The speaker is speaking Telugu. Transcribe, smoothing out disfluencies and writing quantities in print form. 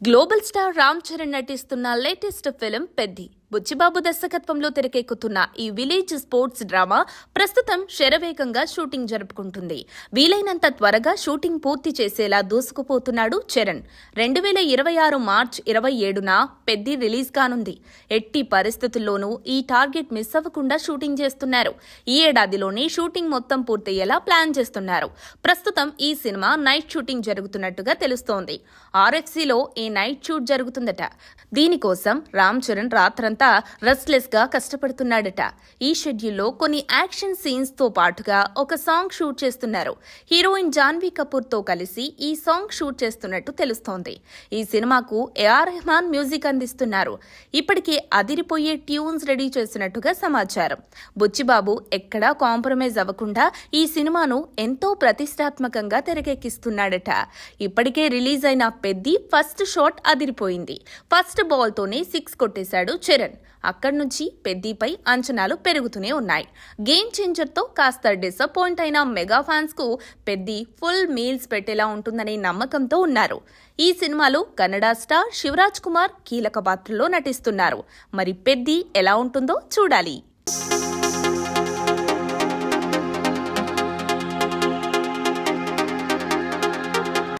గ్లోబల్ స్టార్ రామ్ చరణ్ నటిస్తున్న లేటెస్ట్ ఫిల్మ్ పెద్ది. బుచ్చిబాబు దర్శకత్వంలో తెరకెక్కుతున్న ఈ విలేజ్ స్పోర్ట్స్ డ్రామా ప్రస్తుతం శరవేగంగా షూటింగ్ జరుపుకుంటుంది. వీలైనంత త్వరగా షూటింగ్ పూర్తి చేసేలా దూసుకుపోతున్నాడు చరణ్. 2026 మార్చి 27న పెద్ది రిలీజ్ కానుంది. ఎట్టి పరిస్థితుల్లోనూ ఈ టార్గెట్ మిస్ అవ్వకుండా షూటింగ్ చేస్తున్నారు. ఈ ఏడాదిలోనే షూటింగ్ మొత్తం పూర్తయ్యేలా ప్లాన్ చేస్తున్నారు. ప్రస్తుతం ఈ సినిమా నైట్ షూటింగ్ జరుగుతున్నట్టుగా తెలుస్తోంది. RFCలో ఈ నైట్ షూట్ జరుగుతుందట. దీనికోసం రామ్ చరణ్ రాత్రంతా రెస్ట్లెస్ గా కష్టపడుతున్నాడట. ఈ షెడ్యూల్లో కొన్ని యాక్షన్ సీన్స్ తో పాటుగా ఒక సాంగ్ షూట్ చేస్తున్నారు. హీరోయిన్ జాన్వీ కపూర్ తో కలిసి ఈ సాంగ్ షూట్ చేస్తున్నట్టు తెలుస్తోంది. ఈ సినిమాకు AR రెహమాన్ మ్యూజిక్ అందిస్తున్నారు. ఇప్పటికే అదిరిపోయే ట్యూన్స్ రెడీ చేసినట్టుగా సమాచారం. బుచ్చిబాబు ఎక్కడా కాంప్రమైజ్ అవ్వకుండా ఈ సినిమాను ఎంతో ప్రతిష్టాత్మకంగా తెరకెక్కిస్తున్నాడట. ఇప్పటికే రిలీజ్ అయిన పెద్ది ఫస్ట్ షాట్ అదిరిపోయింది. ఫస్ట్ బాల్ తోనే 6 కొట్టేశాడు చరణ్. అక్కడి నుంచి పెద్దిపై అంచనాలు పెరుగుతూనే ఉన్నాయి. గేమ్ చేంజర్ తో కాస్త డిసప్పాయింట్ అయిన మెగా ఫ్యాన్స్ కు పెద్ది ఫుల్ మీల్స్ పెట్టేలా ఉంటుందనే నమ్మకంతో ఉన్నారు. ఈ సినిమాలో కన్నడ స్టార్ శివరాజ్ కుమార్ కీలక పాత్రలో నటిస్తున్నారు. మరి పెద్ది ఎలా ఉంటుందో చూడాలి.